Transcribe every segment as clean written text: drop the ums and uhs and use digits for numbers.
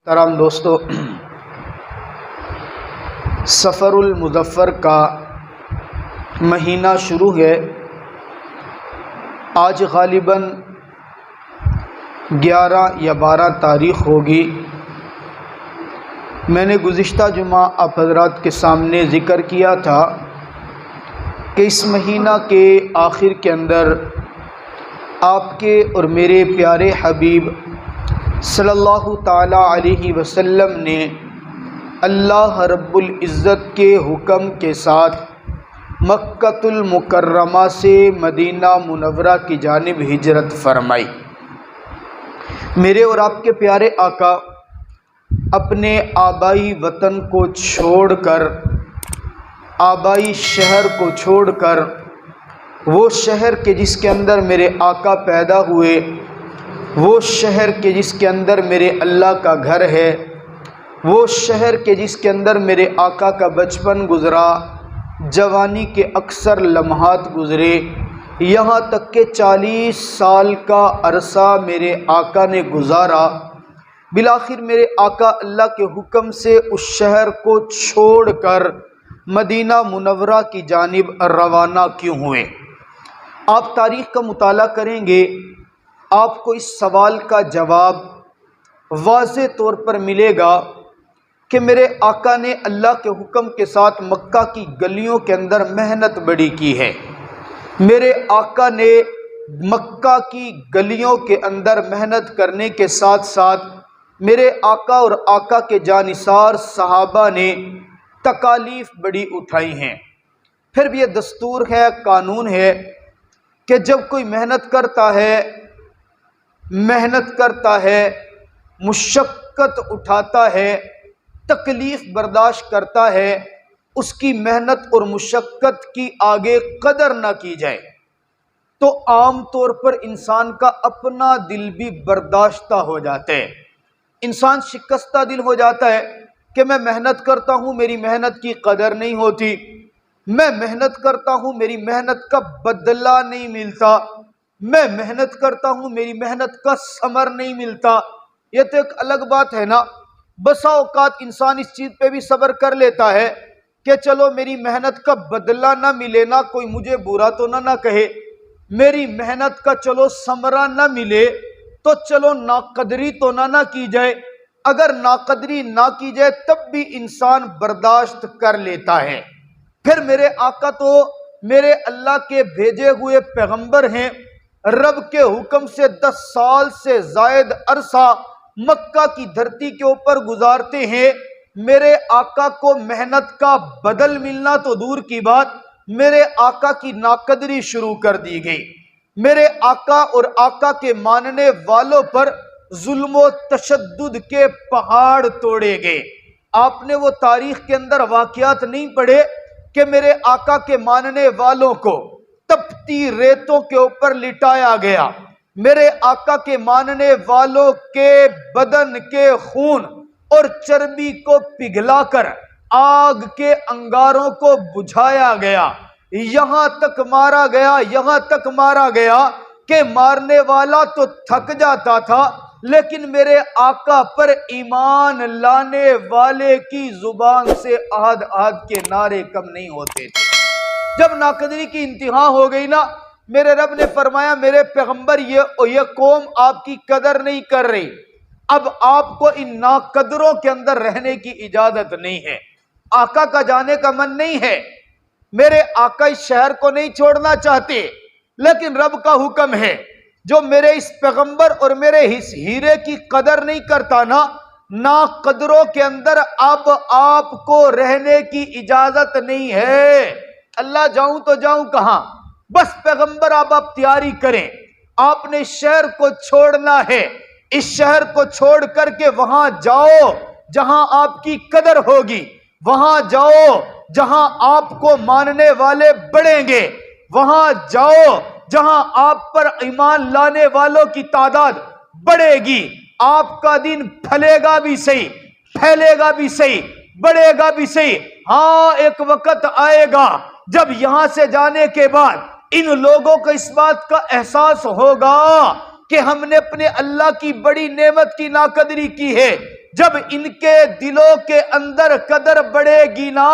محترم دوستو، سفر المظفر کا مہینہ شروع ہے۔ آج غالباً 11 یا 12 تاریخ ہوگی۔ میں نے گزشتہ جمعہ آپ حضرات کے سامنے ذکر کیا تھا کہ اس مہینہ کے آخر کے اندر آپ کے اور میرے پیارے حبیب صلی اللہ تعالی علیہ وسلم نے اللہ رب العزت کے حکم کے ساتھ مکۃ المکرمہ سے مدینہ منورہ کی جانب ہجرت فرمائی۔ میرے اور آپ کے پیارے آقا اپنے آبائی وطن کو چھوڑ کر، آبائی شہر کو چھوڑ کر، وہ شہر کے جس کے اندر میرے آقا پیدا ہوئے، وہ شہر کے جس کے اندر میرے اللہ کا گھر ہے، وہ شہر کے جس کے اندر میرے آقا کا بچپن گزرا، جوانی کے اکثر لمحات گزرے، یہاں تک کہ 40 سال کا عرصہ میرے آقا نے گزارا۔ بالآخر میرے آقا اللہ کے حکم سے اس شہر کو چھوڑ کر مدینہ منورہ کی جانب روانہ کیوں ہوئے؟ آپ تاریخ کا مطالعہ کریں گے، آپ کو اس سوال کا جواب واضح طور پر ملے گا کہ میرے آقا نے اللہ کے حکم کے ساتھ مکہ کی گلیوں کے اندر محنت بڑی کی ہے۔ میرے آقا نے مکہ کی گلیوں کے اندر محنت کرنے کے ساتھ ساتھ میرے آقا اور آقا کے جانثار صحابہ نے تکالیف بڑی اٹھائی ہیں۔ پھر بھی یہ دستور ہے، قانون ہے کہ جب کوئی محنت کرتا ہے، مشقت اٹھاتا ہے، تکلیف برداشت کرتا ہے، اس کی محنت اور مشقت کی آگے قدر نہ کی جائے تو عام طور پر انسان کا اپنا دل بھی برداشتہ ہو جاتا ہے۔ انسان شکستہ دل ہو جاتا ہے کہ میں محنت کرتا ہوں، میری محنت کی قدر نہیں ہوتی، میں محنت کرتا ہوں، میری محنت کا بدلہ نہیں ملتا، میں محنت کرتا ہوں، میری محنت کا ثمر نہیں ملتا۔ یہ تو ایک الگ بات ہے نا۔ بسا اوقات انسان اس چیز پہ بھی صبر کر لیتا ہے کہ چلو میری محنت کا بدلہ نہ ملے نا، کوئی مجھے برا تو نہ کہے، میری محنت کا چلو ثمرہ نہ ملے تو چلو ناقدری تو نہ کی جائے۔ اگر ناقدری نہ کی جائے تب بھی انسان برداشت کر لیتا ہے۔ پھر میرے آقا تو میرے اللہ کے بھیجے ہوئے پیغمبر ہیں، رب کے حکم سے 10 سال سے زائد عرصہ مکہ کی دھرتی کے اوپر گزارتے ہیں۔ میرے آقا کو محنت کا بدل ملنا تو دور کی بات، میرے آقا کی ناقدری شروع کر دی گئی۔ میرے آقا اور آقا کے ماننے والوں پر ظلم و تشدد کے پہاڑ توڑے گئے۔ آپ نے وہ تاریخ کے اندر واقعات نہیں پڑھے کہ میرے آقا کے ماننے والوں کو تپتی ریتوں کے اوپر لٹایا گیا، میرے آقا کے ماننے والوں کے بدن کے خون اور چربی کو پگھلا کر آگ کے انگاروں کو بجھایا گیا، یہاں تک مارا گیا کہ مارنے والا تو تھک جاتا تھا لیکن میرے آقا پر ایمان لانے والے کی زبان سے آہد آہد کے نعرے کم نہیں ہوتے تھے۔ جب ناقدری کی انتہا ہو گئی نا، میرے رب نے فرمایا میرے پیغمبر یہ قوم آپ کی قدر نہیں کر رہی، اب آپ کو ان ناقدروں کے اندر رہنے کی اجازت نہیں ہے۔ آقا کا جانے کا من نہیں ہے، میرے آقا اس شہر کو نہیں چھوڑنا چاہتے، لیکن رب کا حکم ہے جو میرے اس پیغمبر اور میرے اس ہیرے کی قدر نہیں کرتا نا، ناقدروں کے اندر اب آپ کو رہنے کی اجازت نہیں ہے۔ اللہ جاؤں تو جاؤں کہاں؟ بس پیغمبر آپ تیاری کریں، آپ نے اس شہر کو چھوڑنا ہے، اس شہر کو چھوڑ کر کے وہاں جاؤ جہاں آپ کی قدر ہوگی، وہاں جاؤ جہاں آپ کو ماننے والے بڑھیں گے، وہاں جاؤ جہاں آپ پر ایمان لانے والوں کی تعداد بڑھے گی، آپ کا دین پھلے گا بھی صحیح، پھیلے گا بھی صحیح، بڑھے گا بھی صحیح۔ ہاں ایک وقت آئے گا جب یہاں سے جانے کے بعد ان لوگوں کو اس بات کا احساس ہوگا کہ ہم نے اپنے اللہ کی بڑی نعمت کی ناقدری کی ہے، جب ان کے دلوں کے اندر قدر بڑھے گی نا،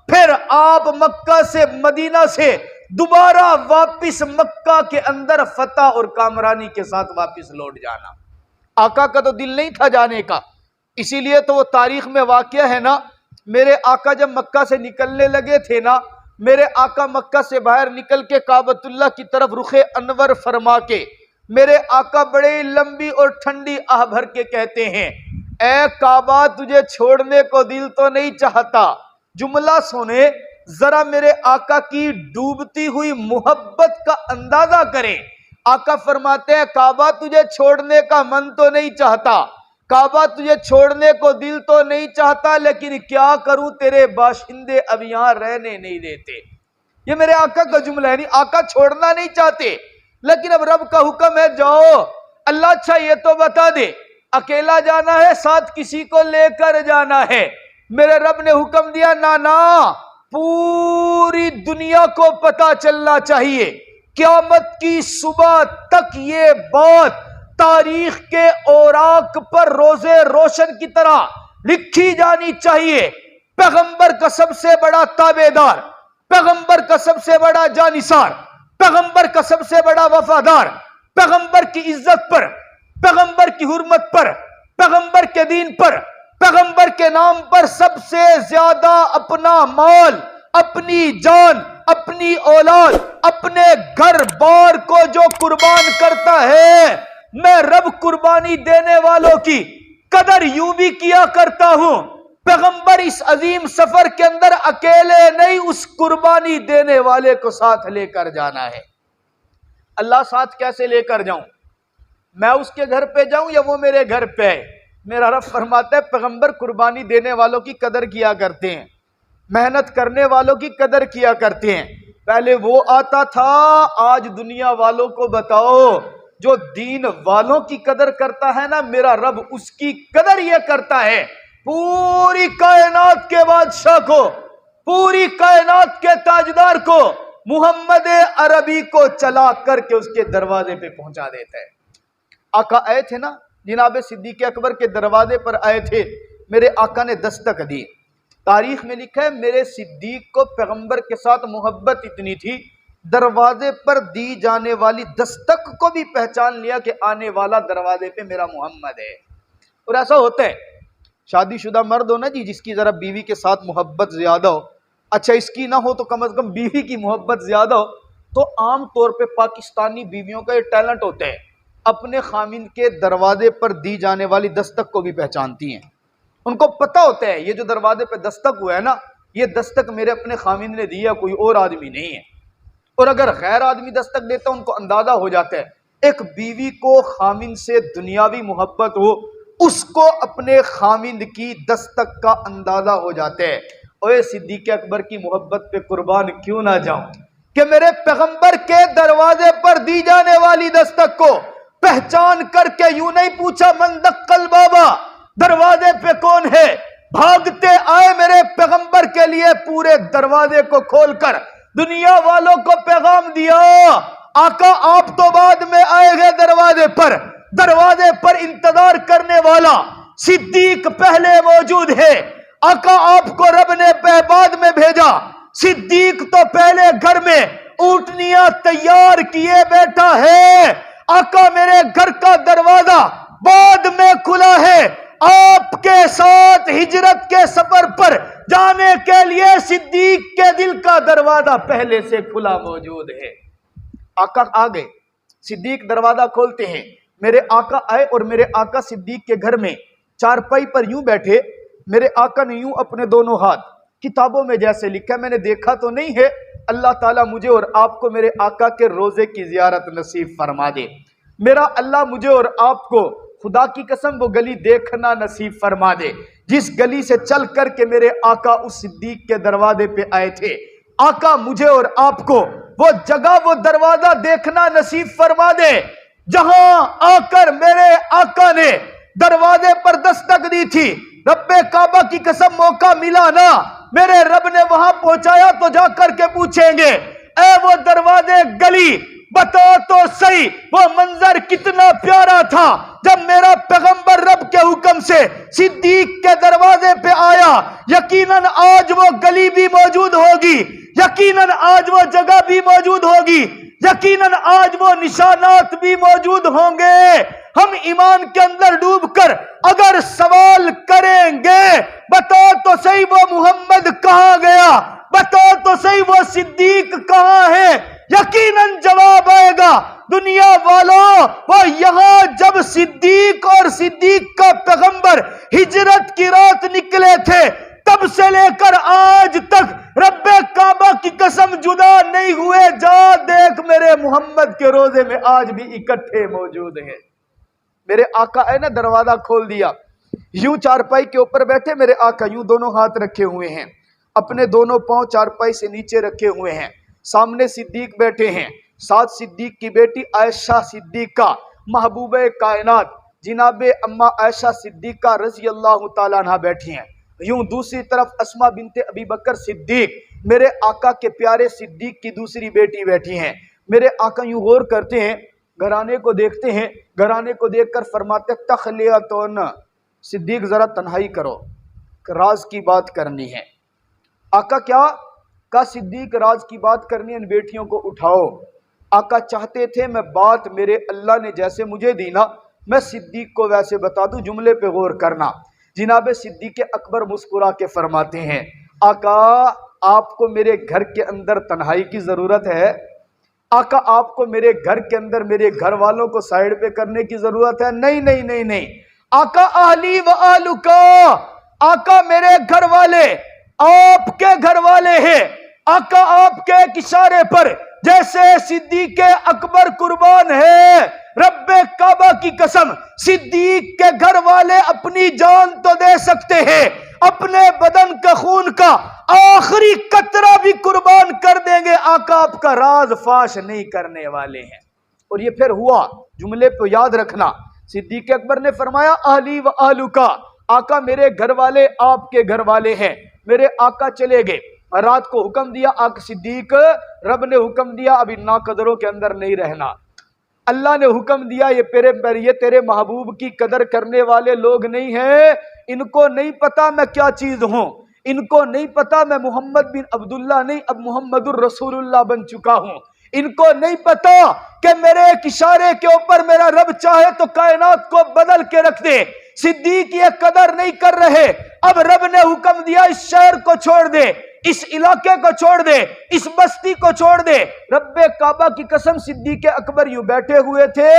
پھر آپ مکہ سے مدینہ سے دوبارہ واپس مکہ کے اندر فتح اور کامرانی کے ساتھ واپس لوٹ جانا۔ آقا کا تو دل نہیں تھا جانے کا، اسی لیے تو وہ تاریخ میں واقعہ ہے نا، میرے آقا جب مکہ سے نکلنے لگے تھے نا، میرے آقا مکہ سے باہر نکل کے کعبۃ اللہ کی طرف رخ انور فرما کے میرے آقا بڑے لمبی اور ٹھنڈی آہ بھر کے کہتے ہیں، اے کعبہ تجھے چھوڑنے کو دل تو نہیں چاہتا۔ جملہ سنے، ذرا میرے آقا کی ڈوبتی ہوئی محبت کا اندازہ کریں۔ آقا فرماتے ہیں کعبہ تجھے چھوڑنے کا من تو نہیں چاہتا، کعبہ تجھے چھوڑنے کو دل تو نہیں چاہتا، لیکن کیا کروں تیرے باشندے اب یہاں رہنے نہیں دیتے۔ یہ میرے آقا کا جملہ ہے، نہیں آقا چھوڑنا نہیں چاہتے، لیکن اب رب کا حکم ہے جاؤ۔ اللہ اچھا یہ تو بتا دے اکیلا جانا ہے ساتھ کسی کو لے کر جانا ہے؟ میرے رب نے حکم دیا نا، پوری دنیا کو پتا چلنا چاہیے، قیامت کی صبح تک یہ بات تاریخ کے اوراق پر روزے روشن کی طرح لکھی جانی چاہیے۔ پیغمبر کا سب سے بڑا تابعدار، پیغمبر کا سب سے بڑا جانثار، پیغمبر کا سب سے بڑا وفادار، پیغمبر کی عزت پر، پیغمبر کی حرمت پر، پیغمبر کے دین پر، پیغمبر کے نام پر سب سے زیادہ اپنا مال، اپنی جان، اپنی اولاد، اپنے گھر بار کو جو قربان کرتا ہے، میں رب قربانی دینے والوں کی قدر یوں بھی کیا کرتا ہوں۔ پیغمبر اس عظیم سفر کے اندر اکیلے نہیں، اس قربانی دینے والے کو ساتھ لے کر جانا ہے۔ اللہ ساتھ کیسے لے کر جاؤں؟ میں اس کے گھر پہ جاؤں یا وہ میرے گھر پہ آئے؟ میرا رب فرماتا ہے پیغمبر قربانی دینے والوں کی قدر کیا کرتے ہیں، محنت کرنے والوں کی قدر کیا کرتے ہیں۔ پہلے وہ آتا تھا، آج دنیا والوں کو بتاؤ جو دین والوں کی قدر کرتا ہے نا، میرا رب اس کی قدر یہ کرتا ہے، پوری کائنات کے بادشاہ کو، پوری کائنات کے تاجدار کو، محمد عربی کو چلا کر کے اس کے دروازے پہ پہنچا دیتا ہے۔ آقا آئے تھے نا، جناب صدیق اکبر کے دروازے پر آئے تھے، میرے آقا نے دستک دی۔ تاریخ میں لکھا ہے میرے صدیق کو پیغمبر کے ساتھ محبت اتنی تھی، دروازے پر دی جانے والی دستک کو بھی پہچان لیا کہ آنے والا دروازے پہ میرا محمد ہے۔ اور ایسا ہوتا ہے، شادی شدہ مرد ہو نا جی، جس کی ذرا بیوی کے ساتھ محبت زیادہ ہو، اچھا اس کی نہ ہو تو کم از کم بیوی کی محبت زیادہ ہو، تو عام طور پہ پاکستانی بیویوں کا یہ ٹیلنٹ ہوتا ہے، اپنے خامند کے دروازے پر دی جانے والی دستک کو بھی پہچانتی ہیں۔ ان کو پتہ ہوتا ہے یہ جو دروازے پہ دستک ہوا ہے نا، یہ دستک میرے اپنے خامند نے دی ہے، کوئی اور آدمی نہیں ہے۔ اور اگر غیر آدمی دستک دیتا ان کو اندازہ ہو جاتا ہے۔ ایک بیوی کو خامند سے دنیاوی محبت ہو، اس کو اپنے خامند کی دستک کا اندازہ ہو جاتا ہے۔ اوے صدیق اکبر کی محبت پہ قربان کیوں نہ جاؤں کہ میرے پیغمبر کے دروازے پر دی جانے والی دستک کو پہچان کر کے یوں نہیں پوچھا من دقل بابا، دروازے پہ کون ہے، بھاگتے آئے میرے پیغمبر کے لیے، پورے دروازے کو کھول کر دنیا والوں کو پیغام دیا، آقا آپ تو بعد میں آئے گے دروازے پر انتظار کرنے والا صدیق پہلے موجود ہے۔ آقا آپ کو رب نے بعد میں بھیجا، صدیق تو پہلے گھر میں اونٹنیاں تیار کیے بیٹھا ہے، آقا میرے گھر کا دروازہ بعد میں کھلا ہے، آپ کے ساتھ ہجرت کے سفر پر جانے کے لیے صدیق کے دل کا دروازہ پہلے سے کھلا موجود ہے۔ آقا آ گئے، صدیق دروازہ کھولتے ہیں، میرے آقا آئے اور میرے آقا صدیق کے گھر میں چارپائی پر یوں بیٹھے، میرے آقا نے یوں اپنے دونوں ہاتھ، کتابوں میں جیسے لکھا ہے میں نے دیکھا تو نہیں ہے، اللہ تعالیٰ مجھے اور آپ کو میرے آقا کے روزے کی زیارت نصیب فرما دے، میرا اللہ مجھے اور آپ کو خدا کی قسم وہ گلی دیکھنا نصیب فرما دے جس گلی سے چل کر کے میرے آقا اس صدیق کے دروازے پہ آئے تھے۔ آقا مجھے اور آپ کو وہ جگہ وہ دروازہ دیکھنا نصیب فرما دے جہاں آ کر میرے آقا نے دروازے پر دستک دی تھی۔ رب کعبہ کی قسم موقع ملا نا، میرے رب نے وہاں پہنچایا تو جا کر کے پوچھیں گے اے وہ دروازے گلی بتا تو صحیح وہ منظر کتنا پیارا تھا جب میرا پیغمبر رب کے حکم سے صدیق کے دروازے پہ آیا. یقیناً آج وہ گلی بھی موجود ہوگی, یقیناً آج وہ جگہ بھی موجود ہوگی, یقیناً آج وہ نشانات بھی موجود ہوں گے. ہم ایمان کے اندر ڈوب کر اگر سوال کریں گے بتا تو صحیح وہ محمد کہاں گیا, بتا تو صحیح وہ صدیق کہاں ہے, یقیناً جواب آئے گا دنیا والوں وہ یہاں جب صدیق اور صدیق کا پیغمبر ہجرت کی رات نکلے تھے تب سے لے کر آج تک رب کعبہ کی قسم جدا نہیں ہوئے. جا دیکھ میرے محمد کے روزے میں آج بھی اکٹھے موجود ہیں. میرے آقا ہے نا دروازہ کھول دیا, یوں چارپائی کے اوپر بیٹھے میرے آقا یوں دونوں ہاتھ رکھے ہوئے ہیں, اپنے دونوں پاؤں چارپائی سے نیچے رکھے ہوئے ہیں, سامنے صدیق بیٹھے ہیں, ساتھ صدیق کی بیٹی عائشہ صدیقہ محبوبہ کائنات جناب اما عائشہ صدیقہ رضی اللہ تعالیٰ عنہ بیٹھی ہیں. یوں دوسری طرف اسما بنت ابی بکر صدیق میرے آقا کے پیارے صدیق کی دوسری بیٹی بیٹھی ہیں. میرے آقا یوں غور کرتے ہیں, گھرانے کو دیکھتے ہیں, گھرانے کو دیکھ کر فرماتے تخلیتون, صدیق ذرا تنہائی کرو, راز کی بات کرنی ہے. آقا کیا کہا؟ صدیق راز کی بات کرنی ہے, ان بیٹیوں کو اٹھاؤ. آقا چاہتے تھے میں بات میرے اللہ نے جیسے مجھے دی نا میں صدیق کو ویسے بتا دوں, جملے پہ غور کرنا. جناب صدیق اکبر مسکرا کے فرماتے ہیں آقا آپ کو میرے گھر کے اندر تنہائی کی ضرورت ہے؟ آقا آپ کو میرے گھر کے اندر میرے گھر والوں کو سائیڈ پہ کرنے کی ضرورت ہے؟ نہیں نہیں نہیں نہیں. آقا اہلی و آلکا, آقا میرے گھر والے آپ کے گھر والے ہیں. آقا آپ کے ایک اشارے پر جیسے صدیق اکبر قربان ہے, رب کعبہ کی قسم صدیق کے گھر والے اپنی جان تو دے سکتے ہیں, اپنے بدن کا خون کا آخری قطرہ بھی قربان کر دیں گے. آقا آپ کا راز فاش نہیں کرنے والے ہیں. اور یہ پھر ہوا, جملے پہ یاد رکھنا, صدیق اکبر نے فرمایا اہلی و آلکا, آقا میرے گھر والے آپ کے گھر والے ہیں. میرے آقا چلے گئے, رات کو حکم دیا, آقا صدیق رب نے حکم دیا ابھی ناقدروں کے اندر نہیں رہنا. اللہ نے حکم دیا یہ تیرے محبوب کی قدر کرنے والے لوگ نہیں ہیں, ان کو نہیں پتا میں کیا چیز ہوں, ان کو نہیں پتا میں محمد بن عبداللہ نہیں اب محمد الرسول اللہ بن چکا ہوں, ان کو نہیں پتا کہ میرے ایک اشارے کے اوپر میرا رب چاہے تو کائنات کو بدل کے رکھ دے. صدیق یہ قدر نہیں کر رہے, اب رب نے حکم دیا اس شہر کو چھوڑ دے, اس علاقے کو چھوڑ دے, اس بستی کو چھوڑ دے. رب کعبہ کی قسم صدیق اکبر یوں بیٹھے ہوئے تھے,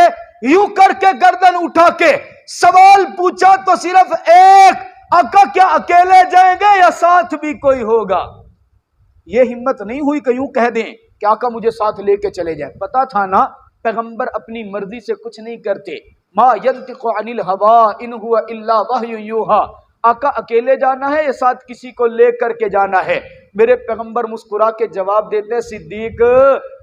یوں کر کے گردن اٹھا کے سوال پوچھا تو صرف ایک, آقا کیا اکیلے جائیں گے یا ساتھ بھی کوئی ہوگا؟ یہ ہمت نہیں ہوئی کہ یوں کہہ دیں کہ آقا مجھے ساتھ لے کے چلے جائیں. پتا تھا نا پیغمبر اپنی مرضی سے کچھ نہیں کرتے, ما ینطق عن الہوا ان هو الا وحی یوحی. آقا اکیلے جانا ہے یا ساتھ کسی کو لے کر کے جانا ہے؟ میرے پیغمبر مسکرا کے جواب دیتے ہیں صدیق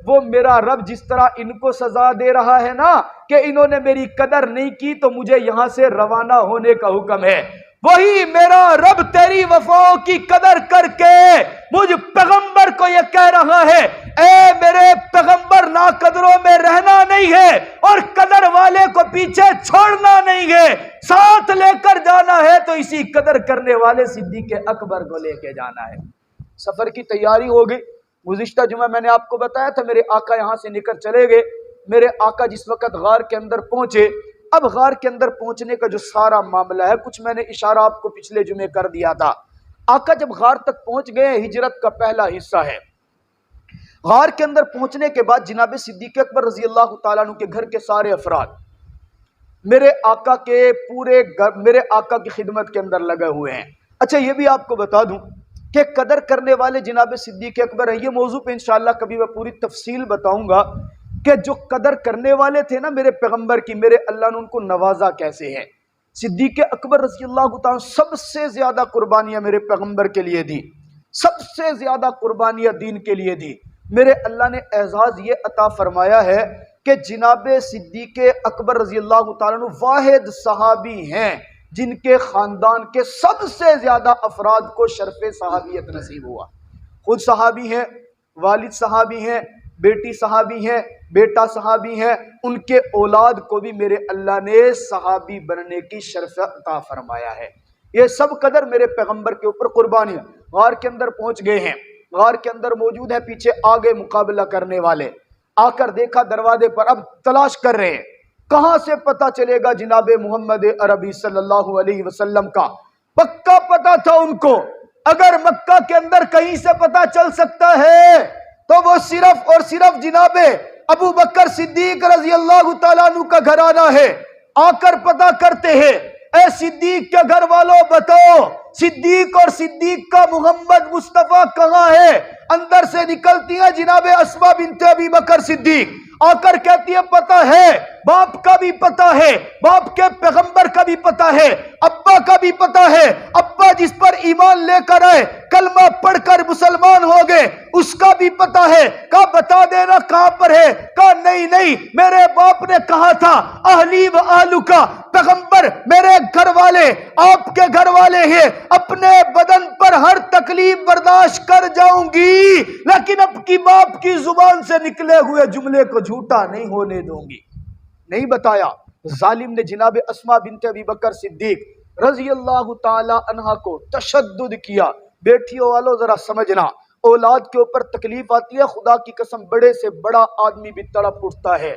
وہ میرا رب جس طرح ان کو سزا دے رہا ہے نا کہ انہوں نے میری قدر نہیں کی تو مجھے یہاں سے روانہ ہونے کا حکم ہے, وہی میرا رب تیری وفاؤں کی قدر کر کے مجھ پیغمبر کو یہ کہہ رہا ہے اے میرے پیغمبر ناقدروں میں رہنا نہیں ہے اور قدر والے کو پیچھے چھوڑنا نہیں ہے, ساتھ لے کر جانا ہے تو اسی قدر کرنے والے صدیق اکبر کو لے کے جانا ہے. سفر کی تیاری ہو گئی. گزشتہ جمعہ میں نے آپ کو بتایا تھا میرے آقا یہاں سے نکل چلے گئے. میرے آقا جس وقت غار کے اندر پہنچے, اب غار کے اندر پہنچنے کا جو سارا معاملہ ہے کچھ میں نے اشارہ آپ کو پچھلے جمعے کر دیا تھا. آقا جب غار تک پہنچ گئے, ہجرت کا پہلا حصہ ہے. غار کے اندر پہنچنے کے بعد جناب صدیق اکبر رضی اللہ تعالیٰ عنہ کے گھر کے سارے افراد میرے آقا کے پورے میرے آقا کی خدمت کے اندر لگے ہوئے ہیں. اچھا یہ بھی آپ کو بتا دوں کہ قدر کرنے والے جناب صدیق اکبر ہیں. یہ موضوع پہ انشاءاللہ کبھی میں پوری تفصیل بتاؤں گا کہ جو قدر کرنے والے تھے نا میرے پیغمبر کی, میرے اللہ نے ان کو نوازا کیسے ہے. صدیق اکبر رضی اللہ تعالیٰ سب سے زیادہ قربانیاں میرے پیغمبر کے لیے دی, سب سے زیادہ قربانیاں دین کے لیے دی. میرے اللہ نے اعزاز یہ عطا فرمایا ہے کہ جناب صدیق اکبر رضی اللہ تعالیٰ واحد صحابی ہیں جن کے خاندان کے سب سے زیادہ افراد کو شرف صحابیت نصیب ہوا. خود صحابی ہیں, والد صحابی ہیں, بیٹی صحابی ہیں, بیٹا صحابی ہے، ان کے اولاد کو بھی میرے اللہ نے صحابی بننے کی شرف عطا فرمایا ہے۔ یہ سب قدر میرے پیغمبر کے اوپر قربانی ہے۔ غار کے اندر پہنچ گئے ہیں، غار کے اندر موجود ہے، پیچھے آگے مقابلہ کرنے والے، آ کر دیکھا دروازے پر، اب تلاش کر رہے ہیں کہاں سے پتہ چلے گا جناب محمد عربی صلی اللہ علیہ وسلم کا۔ پکا پتہ تھا ان کو، اگر مکہ کے اندر کہیں سے پتہ چل سکتا ہے تو وہ صرف اور صرف جناب ابو بکر صدیق رضی اللہ تعالیٰ عنہ کا گھرانہ ہے۔ آ کر پتہ کرتے ہیں، اے صدیق کے گھر والوں بتاؤ صدیق اور صدیق کا محمد مصطفیٰ کہاں ہے؟ اندر سے نکلتی ہے جناب اسماء بنت ابی بکر صدیق، آ کر کہتی ہے پتہ ہے، باپ کا بھی پتہ ہے، باپ کے پیغمبر کا بھی پتہ ہے، ابا کا بھی پتہ ہے، ابا جس پر ایمان لے کر آئے، کلمہ پڑھ کر مسلمان ہو گئے، اس کا بھی پتہ ہے۔ کہا بتا دینا کہاں پر ہے؟ کہا نہیں میرے باپ نے کہا تھا اہلی و آلو کا، پیغمبر میرے گھر والے آپ کے گھر والے ہیں، اپنے بدن پر ہر تکلیف برداشت کر جاؤں گی لیکن اب کی باپ کی زبان سے نکلے ہوئے جملے کو جھوٹا نہیں ہونے دوں گی۔ نہیں بتایا۔ ظالم نے جناب اسماء بنت ابی بکر صدیق رضی اللہ تعالی عنہا کو تشدد کیا۔ بیٹیوں والوں ذرا سمجھنا، اولاد کے اوپر تکلیف آتی ہے، خدا کی قسم بڑے سے بڑا آدمی بھی تڑپ اٹھتا ہے۔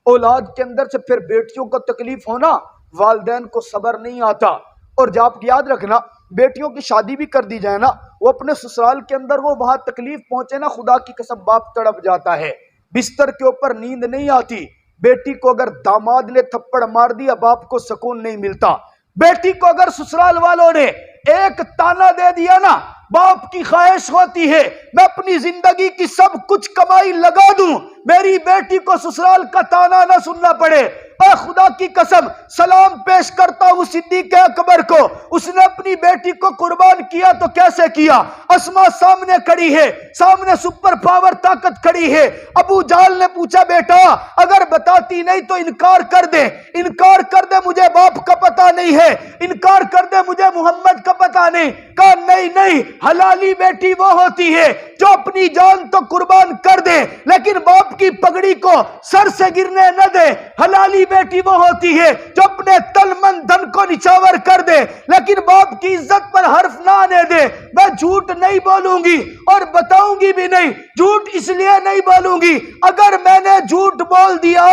اولاد کے اندر سے پھر بیٹیوں کو تکلیف ہونا، والدین کو صبر نہیں آتا۔ اور جب آپ یاد رکھنا، بیٹیوں کی شادی بھی کر دی جائے نا، وہ اپنے سسرال کے اندر وہ وہاں تکلیف پہنچے نا، خدا کی قسم باپ تڑپ جاتا ہے، بستر کے اوپر نیند نہیں آتی۔ بیٹی کو اگر داماد نے تھپڑ مار دیا، باپ کو سکون نہیں ملتا۔ بیٹی کو اگر سسرال والوں نے ایک تانا دے دیا نا، باپ کی خواہش ہوتی ہے میں اپنی زندگی کی سب کچھ کمائی لگا دوں، میری بیٹی کو سسرال کا تانا نہ سننا پڑے۔ اے خدا کی قسم سلام پیش کرتا ہوں صدیق اکبر کو، اس نے اپنی بیٹی کو قربان کیا تو کیسے کیا؟ اسماء سامنے کھڑی ہے، سامنے سپر پاور طاقت کھڑی ہے۔ ابو جہل نے پوچھا بیٹا اگر بتاتی نہیں تو انکار کر دے، انکار کر دے مجھے باپ کا پتہ نہیں ہے، انکار کر دے مجھے محمد کا پتہ نہیں۔ کہا نہیں حلالی بیٹی وہ ہوتی ہے جو اپنی جان تو قربان کر دے لیکن باپ کی پگڑی کو سر سے گرنے نہ دے۔ حلالی بیٹی وہ ہوتی ہے جو اپنے تن من دھن کو نچاور کر دے لیکن باپ کی عزت پر حرف نہ آنے دے۔ میں جھوٹ نہیں بولوں گی اور بتاؤں گی بھی نہیں، جھوٹ اس لیے نہیں بولوں گی اگر میں نے جھوٹ بول دیا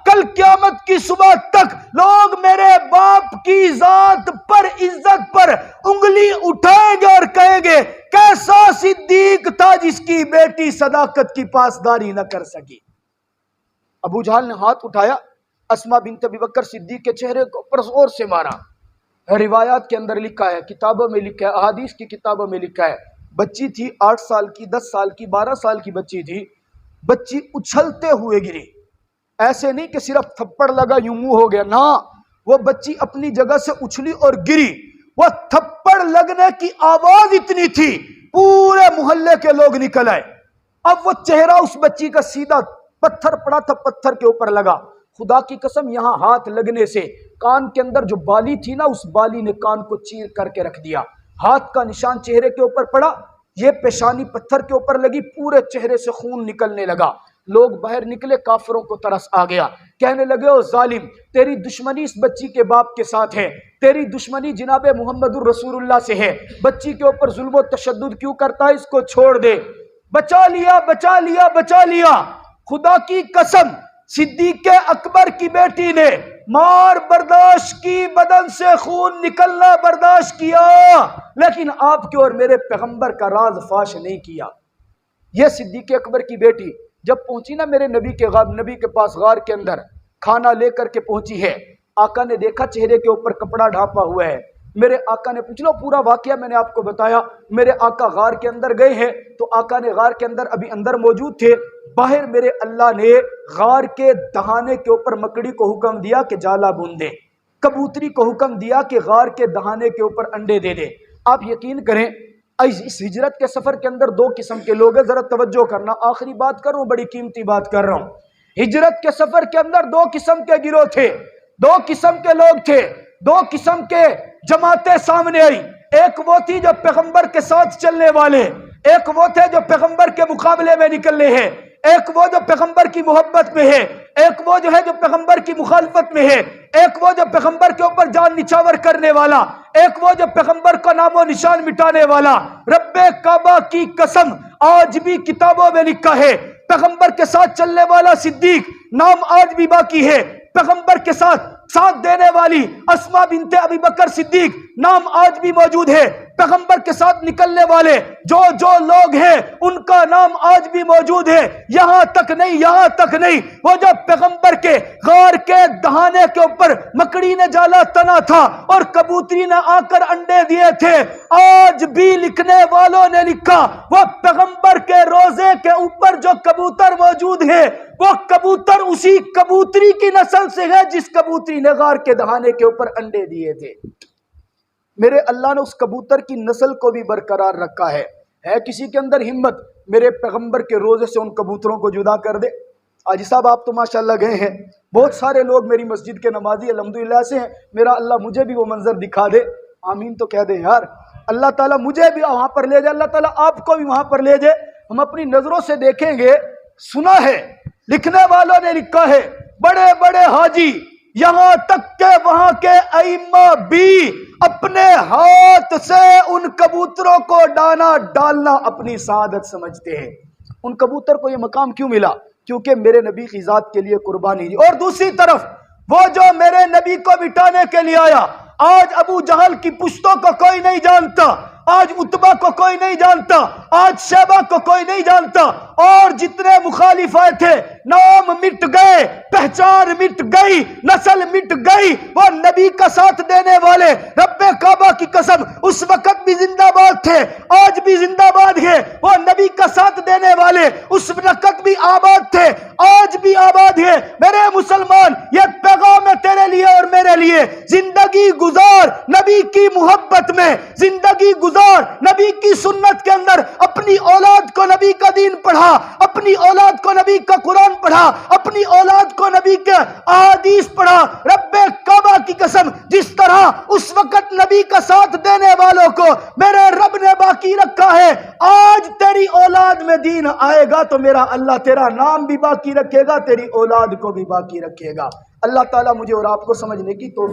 کل قیامت کی صبح تک لوگ میرے باپ کی ذات پر عزت پر انگلی اٹھائیں گے اور کہیں گے کیسا صدیق تھا جس کی بیٹی صداقت کی پاسداری نہ کر سکی۔ ابو جہل نے ہاتھ اٹھایا، اسماء بنت ابی بکر صدیق کے چہرے کو پر زور سے مارا۔ روایات کے اندر لکھا ہے، کتابوں میں لکھا ہے، احادیث کی کتابوں میں لکھا ہے، بچی تھی 8 سال کی، 10 سال کی، 12 سال کی بچی تھی، بچی اچھلتے ہوئے گری۔ ایسے نہیں کہ صرف تھپڑ لگا یوں منہ ہو گیا، نہ، وہ بچی اپنی جگہ سے اچھلی اور گری۔ وہ تھپڑ لگنے کی آواز اتنی تھی پورے محلے کے لوگ نکل آئے۔ اب وہ چہرہ اس بچی کا سیدھا، پتھر پڑا تھا پتھر کے اوپر لگا، خدا کی قسم یہاں ہاتھ لگنے سے کان کے اندر جو بالی تھی نا، اس بالی نے کان کو چیر کر کے رکھ دیا۔ ہاتھ کا نشان چہرے کے اوپر پڑا، یہ پیشانی پتھر کے اوپر لگی، پورے چہرے سے خون نکلنے لگا۔ لوگ باہر نکلے، کافروں کو ترس آ گیا، کہنے لگے او ظالم تیری دشمنی اس بچی کے باپ کے ساتھ ہے، تیری دشمنی جناب محمد الرسول اللہ سے ہے، بچی کے اوپر ظلم و تشدد کیوں کرتا ہے، اس کو چھوڑ دے۔ بچا لیا بچا لیا بچا لیا۔ خدا کی قسم صدیق اکبر کی بیٹی نے مار برداشت کی، بدن سے خون نکلنا برداشت کیا، لیکن آپ کے اور میرے پیغمبر کا راز فاش نہیں کیا۔ یہ صدیق اکبر کی بیٹی جب پہنچی نا میرے نبی کے پاس غار کے اندر، کھانا لے کر کے پہنچی ہے، آقا نے دیکھا چہرے کے اوپر کپڑا ڈھانپا ہوا ہے۔ میرے آقا نے پوچھ لو پورا واقعہ میں نے آپ کو بتایا، میرے آقا غار کے اندر گئے ہیں تو آقا نے غار کے اندر ابھی اندر موجود تھے، باہر میرے اللہ نے غار کے دہانے کے اوپر مکڑی کو حکم دیا کہ جالا بن دے، کبوتری کو حکم دیا کہ غار کے دہانے کے اوپر انڈے دے دے۔ آپ یقین کریں اس ہجرت کے سفر کے اندر 2 قسم کے لوگ ہیں، ذرا توجہ کرنا، آخری بات کر رہا ہوں، بڑی قیمتی بات کر رہا ہوں۔ ہجرت کے سفر کے اندر 2 قسم کے گروہ تھے، 2 قسم کے لوگ تھے، 2 قسم کے جماعتیں سامنے آئی۔ ایک وہ تھی جو پیغمبر کے ساتھ چلنے والے، ایک وہ تھے جو پیغمبر کے مقابلے میں نکلنے ہیں، ایک وہ جو پیغمبر کی محبت میں ہے، ایک وہ جو ہے جو پیغمبر کی مخالفت میں ہے، ایک وہ جو پیغمبر کے اوپر جان نچھاور کرنے والا، ایک وہ جو پیغمبر کا نام و نشان مٹانے والا۔ رب کعبہ کی قسم، آج بھی کتابوں میں لکھا ہے، پیغمبر کے ساتھ چلنے والا صدیق نام آج بھی باقی ہے، پیغمبر کے ساتھ دینے والی اسماء بنت ابی بکر صدیق نام آج بھی موجود ہے، پیغمبر کے ساتھ نکلنے والے جو لوگ ہیں ان کا نام آج بھی موجود ہے۔ یہاں تک نہیں وہ جو پیغمبر کے غار کے دہانے کے اوپر مکڑی نے جالا تنا تھا اور کبوتری نے آ کر انڈے دیے تھے، آج بھی لکھنے والوں نے لکھا وہ پیغمبر کے روزے کے اوپر جو کبوتر موجود ہے وہ کبوتر اسی کبوتری کی نسل سے ہے جس کبوتری نے غار کے دہانے کے اوپر انڈے دیے تھے۔ میرے اللہ نے اس کبوتر کی نسل کو بھی برقرار رکھا ہے کسی کے اندر ہمت میرے پیغمبر کے روزے سے ان کبوتروں کو جدا کر دے؟ حاجی صاحب آپ تو ماشاءاللہ گئے ہیں، بہت سارے لوگ میری مسجد کے نمازی الحمدللہ سے ہیں، میرا اللہ مجھے بھی وہ منظر دکھا دے، آمین تو کہہ دے یار۔ اللہ تعالیٰ مجھے بھی وہاں پر لے جائے، اللہ تعالیٰ آپ کو بھی وہاں پر لے جائے، ہم اپنی نظروں سے دیکھیں گے۔ سنا ہے لکھنے والوں نے لکھا ہے بڑے بڑے حاجی یہاں تک کہ وہاں کے ائمہ بھی اپنے ہاتھ سے ان کبوتروں کو دانا ڈالنا اپنی سعادت سمجھتے ہیں۔ ان کبوتر کو یہ مقام کیوں ملا؟ کیونکہ میرے نبی کی ذات کے لیے قربانی دی۔ اور دوسری طرف وہ جو میرے نبی کو مٹانے کے لیے آیا، آج ابو جہل کی پشتوں کو کوئی نہیں جانتا، آج عتبہ کو کوئی نہیں جانتا، آج شیبہ کو کوئی نہیں جانتا، اور جتنے مخالف آئے تھے نام مٹ گئے، پہچان مٹ گئی، نسل مٹ گئی۔ وہ نبی کا ساتھ دینے والے رب کعبہ کی قسم اس وقت بھی زندہ باد تھے، آج بھی زندہ باد ہیں۔ وہ نبی کا ساتھ دینے والے اس وقت بھی آباد تھے، آج بھی آباد ہیں۔ میرے مسلمان، یہ پیغام ہے تیرے لیے اور میرے لیے، زندگی گزار نبی کی محبت میں، زندگی گزار نبی کی سنت کے اندر، اپنی اولاد کو نبی کا دین پڑھا، اپنی اولاد کو نبی کا قرآن پڑھا، اپنی اولاد کو نبی کے احادیث پڑھا۔ رب کعبہ کی قسم جس طرح اس وقت نبی کا ساتھ دینے والوں کو میرے رب نے باقی رکھا ہے، آج تیری اولاد میں دین آئے گا تو میرا اللہ تیرا نام بھی باقی رکھے گا، تیری اولاد کو بھی باقی رکھے گا۔ اللہ تعالیٰ مجھے اور آپ کو سمجھنے کی توفیق